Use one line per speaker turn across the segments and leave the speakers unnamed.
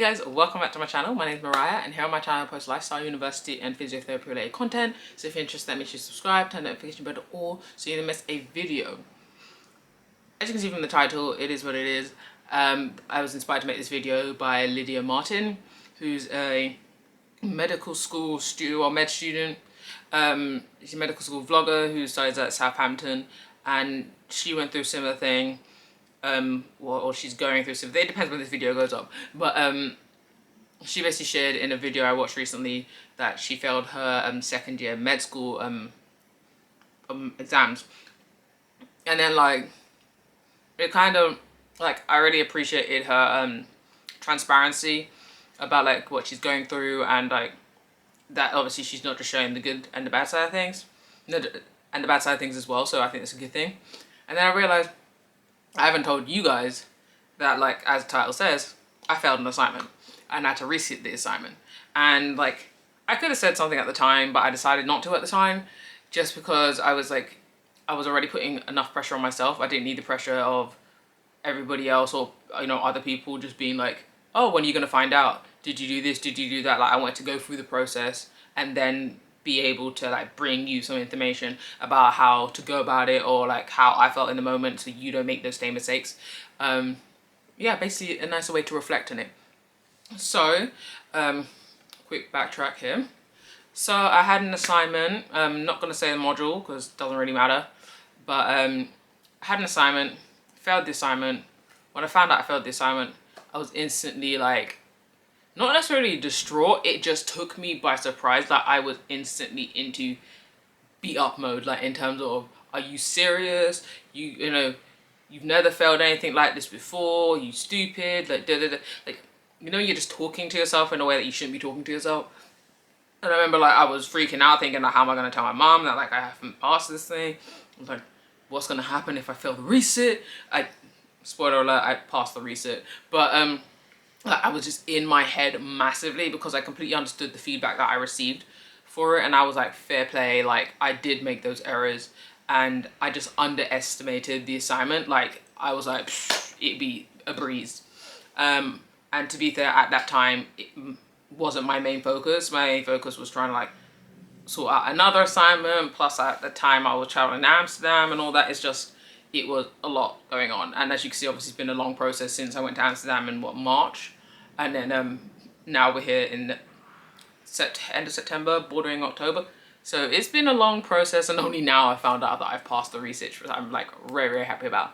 guys, welcome back to my channel. My name is Mariah, and here on my channel I post lifestyle, university and physiotherapy related content. So if you're interested, make sure you subscribe, turn the notification bell to all so you don't miss a video. As you can see from the title, it is what it is. I was inspired to make this video by Lydia Martin, who's a medical school student or med student. She's a medical school vlogger who studies at Southampton, and she went through a similar thing. Or she's going through something. It depends when this video goes up. But she basically shared in a video I watched recently that she failed her second year med school exams, and then like it kind of like I really appreciated her transparency about like what she's going through, and like that obviously she's not just showing the good and the bad side of things, and the bad side of things as well. So I think it's a good thing. And then I realized I haven't told you guys that, like, as the title says, I failed an assignment and I had to resit the assignment. And like, I could have said something at the time, but I decided not to at the time, just because I was already putting enough pressure on myself. I didn't need the pressure of everybody else or, you know, other people just being like, oh, when are you going to find out? Did you do this? Did you do that? Like, I wanted to go through the process and then be able to like bring you some information about how to go about it, or like how I felt in the moment, so you don't make those same mistakes. Yeah, basically a nicer way to reflect on it. So quick backtrack here. So I had an assignment, not going to say the module because it doesn't really matter, but I had an assignment, failed the assignment. When I found out I failed the assignment, I was instantly like, not necessarily distraught, it just took me by surprise. Like, I was instantly into beat up mode, like in terms of, are you serious? You know, you've never failed anything like this before, you stupid, like like, you know, you're just talking to yourself in a way that you shouldn't be talking to yourself. And I remember like I was freaking out thinking like, how am I going to tell my mom that like I haven't passed this thing? I was like, what's going to happen if I fail the resit? Spoiler alert, I passed the resit, but I was just in my head massively because I completely understood the feedback that I received for it, and I was like, fair play, like I did make those errors and I just underestimated the assignment. Like I was like, it'd be a breeze. And to be fair, at that time it wasn't my main focus. My main focus was trying to like sort out another assignment, plus at the time I was traveling to Amsterdam and all that. It's just, it was a lot going on, and as you can see, obviously it's been a long process since I went to Amsterdam in March, and then now we're here in the end of September, bordering October. So it's been a long process, and only now I found out that I've passed the research, which I'm like very happy about.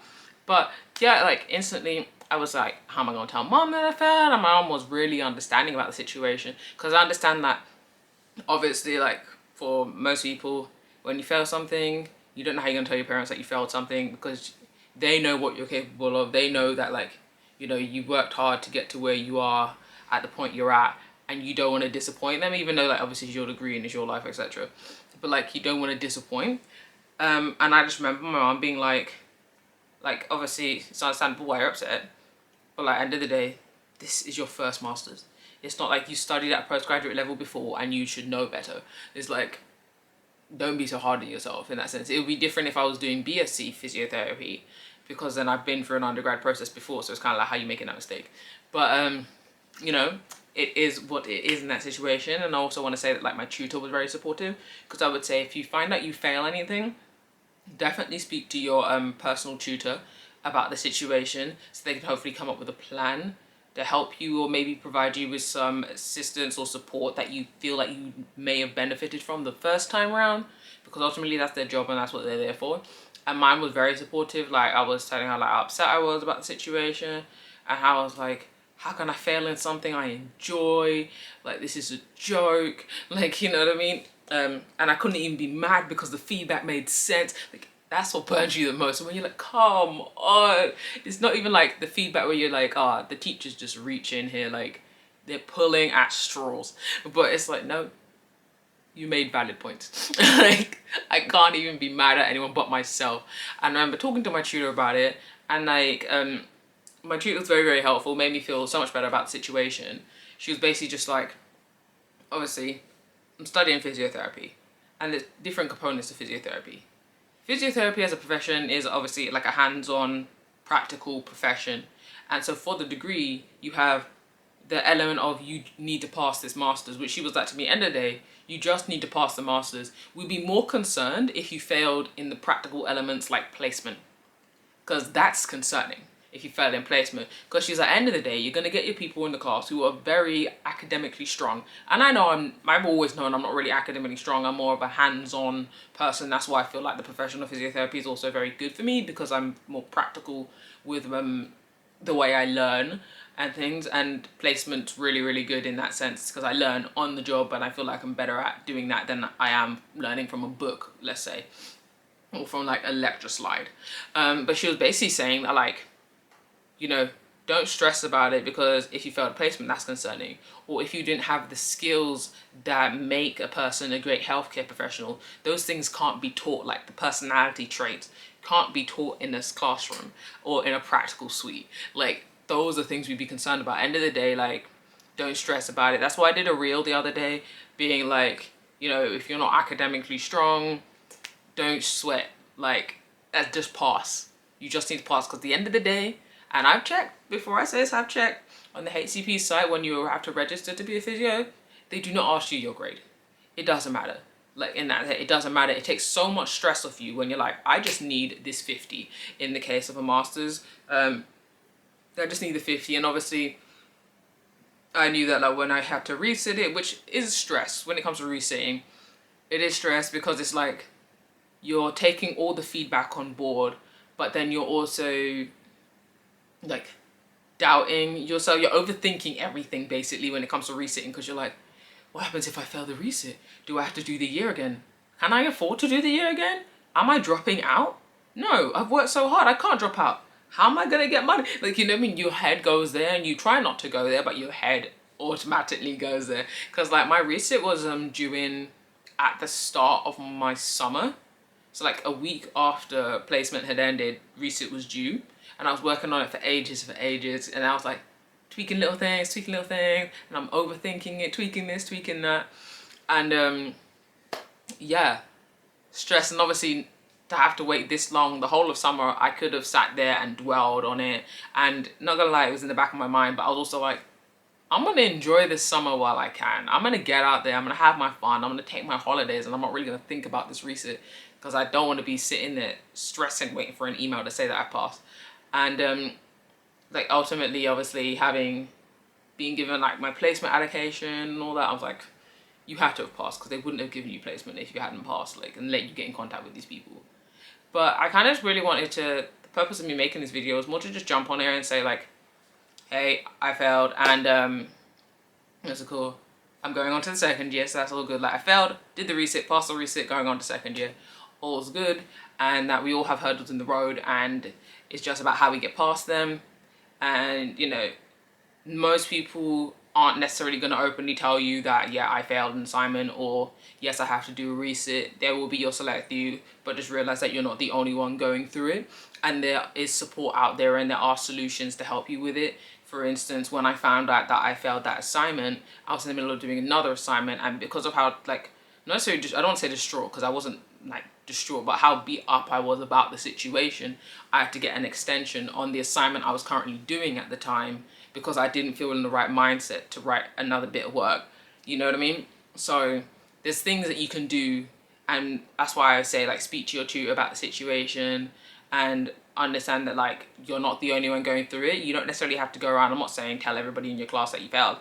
But yeah, like instantly I was like, how am I going to tell mom that I failed? And my mom was really understanding about the situation, because I understand that obviously like for most people, when you fail something, you don't know how you're going to tell your parents that you failed something, because they know what you're capable of. They know that, like, you know, you worked hard to get to where you are at the point you're at, and you don't want to disappoint them, even though like obviously it's your degree and it's your life, etc. But like, you don't want to disappoint. And I just remember my mom being like obviously it's understandable why you're upset, but like at the end of the day, this is your first master's. It's not like you studied at postgraduate level before and you should know better. It's like, don't be so hard on yourself in that sense. It would be different if I was doing BSc Physiotherapy, because then I've been through an undergrad process before, so it's kind of like how you making that mistake. But you know, it is what it is in that situation. And I also want to say that like my tutor was very supportive, because I would say if you find out you fail anything, definitely speak to your personal tutor about the situation, so they can hopefully come up with a plan to help you, or maybe provide you with some assistance or support that you feel like you may have benefited from the first time around, because ultimately that's their job and that's what they're there for. And mine was very supportive. Like I was telling her like how upset I was about the situation, and how I was like, how can I fail in something I enjoy? Like, this is a joke, like, you know what I mean? And I couldn't even be mad because the feedback made sense. Like, that's what burns you the most. And when you're like, come on, it's not even like the feedback where you're like, ah, the teacher's just reaching here, like they're pulling at straws. But it's like, no, you made valid points. Like, I can't even be mad at anyone but myself. And I remember talking to my tutor about it, and like my tutor was very helpful, made me feel so much better about the situation. She was basically just like, obviously I'm studying physiotherapy, and there's different components to physiotherapy. Physiotherapy as a profession is obviously like a hands-on practical profession, and so for the degree you have the element of you need to pass this masters, which she was like to me, end of the day, you just need to pass the masters. We'd be more concerned if you failed in the practical elements like placement, because that's concerning if you fail in placement. Because she's like, end of the day, you're going to get your people in the class who are very academically strong. And I know I've always known I'm not really academically strong. I'm more of a hands-on person. That's why I feel like the profession of physiotherapy is also very good for me, because I'm more practical with the way I learn and things. And placement's really, really good in that sense, because I learn on the job, and I feel like I'm better at doing that than I am learning from a book, let's say, or from like a lecture slide. But she was basically saying that, like, you know, don't stress about it, because if you failed a placement, that's concerning. Or if you didn't have the skills that make a person a great healthcare professional, those things can't be taught. Like the personality traits can't be taught in this classroom or in a practical suite. Like, those are things we'd be concerned about. End of the day, like, don't stress about it. That's why I did a reel the other day being like, you know, if you're not academically strong, don't sweat. Like, just pass. You just need to pass, because at the end of the day, and I've checked, before I say this, I've checked on the HCP site when you have to register to be a physio, they do not ask you your grade. It doesn't matter. Like, in that, it doesn't matter. It takes so much stress off you when you're like, I just need this 50. In the case of a master's, I just need the 50. And obviously, I knew that like when I had to resit it, which is stress when it comes to resitting, it is stress, because it's like you're taking all the feedback on board, but then you're also like doubting yourself. You're overthinking everything basically when it comes to resitting, because you're like, what happens if I fail the resit? Do I have to do the year again? Can I afford to do the year again? Am I dropping out? No, I've worked so hard, I can't drop out. How am I gonna get money? Like, you know what I mean? Your head goes there, and you try not to go there, but your head automatically goes there. Because like my resit was due in at the start of my summer. So like a week after placement had ended, resit was due. And I was working on it for ages, and I was like tweaking little things, and I'm overthinking it, tweaking this, tweaking that. And yeah, stress. And obviously to have to wait this long, the whole of summer, I could have sat there and dwelled on it. And not gonna lie, it was in the back of my mind, but I was also like, I'm gonna enjoy this summer while I can. I'm gonna get out there, I'm gonna have my fun, I'm gonna take my holidays, and I'm not really gonna think about this resit, because I don't want to be sitting there stressing, waiting for an email to say that I passed. And like ultimately, obviously, being given like my placement allocation and all that, I was like, you have to have passed, because they wouldn't have given you placement if you hadn't passed, like, and let you get in contact with these people. But I kind of just really wanted to, the purpose of me making this video was more to just jump on here and say like, hey, I failed, and that's cool. I'm going on to the second year, so that's all good. Like, I failed, did the resit, passed the resit, going on to second year, all's good. And that we all have hurdles in the road, and it's just about how we get past them. And, you know, most people aren't necessarily going to openly tell you that, yeah, I failed an assignment, or yes, I have to do a resit. There will be your select few, but just realize that you're not the only one going through it, and there is support out there, and there are solutions to help you with it. For instance, when I found out that I failed that assignment, I was in the middle of doing another assignment, and because of how, like, not necessarily just, I don't want to say distraught, because I wasn't like distraught, but how beat up I was about the situation, I had to get an extension on the assignment I was currently doing at the time, because I didn't feel in the right mindset to write another bit of work. You know what I mean? So there's things that you can do, and that's why I say, like, speak to your tutor about the situation and understand that, like, you're not the only one going through it. You don't necessarily have to go around, I'm not saying tell everybody in your class that you failed,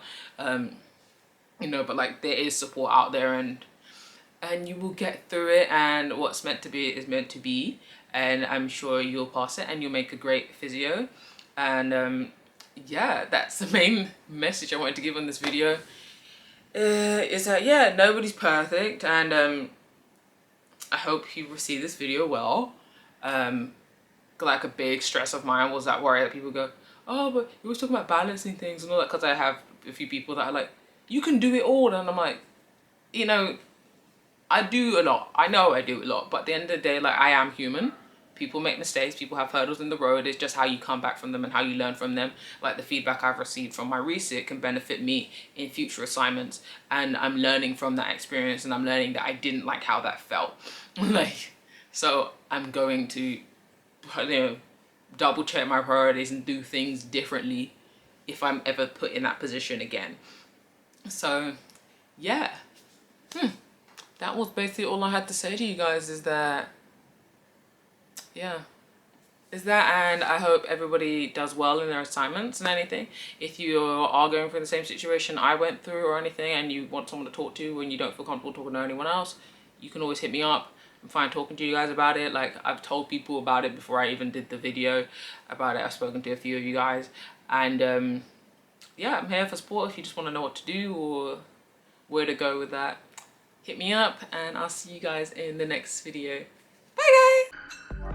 you know, but like there is support out there, and you will get through it, and what's meant to be is meant to be, and I'm sure you'll pass it, and you'll make a great physio. And yeah, that's the main message I wanted to give on this video, is that, yeah, nobody's perfect, and I hope you receive this video well. Like a big stress of mine was that worry that people go, oh, but you always talking about balancing things and all that, because I have a few people that are like, you can do it all, and I'm like, you know, I do a lot. I know I do a lot, but at the end of the day, like, I am human. People make mistakes, people have hurdles in the road. It's just how you come back from them and how you learn from them. Like, the feedback I've received from my resit can benefit me in future assignments, and I'm learning from that experience, and I'm learning that I didn't like how that felt. Like, so I'm going to, you know, double check my priorities and do things differently if I'm ever put in that position again. So yeah, that was basically all I had to say to you guys, is that, yeah, and I hope everybody does well in their assignments and anything. If you are going through the same situation I went through or anything, and you want someone to talk to when you don't feel comfortable talking to anyone else, you can always hit me up. I'm fine talking to you guys about it. Like, I've told people about it before I even did the video about it. I've spoken to a few of you guys, and yeah, I'm here for support. If you just want to know what to do or where to go with that, hit me up, and I'll see you guys in the next video. Bye guys!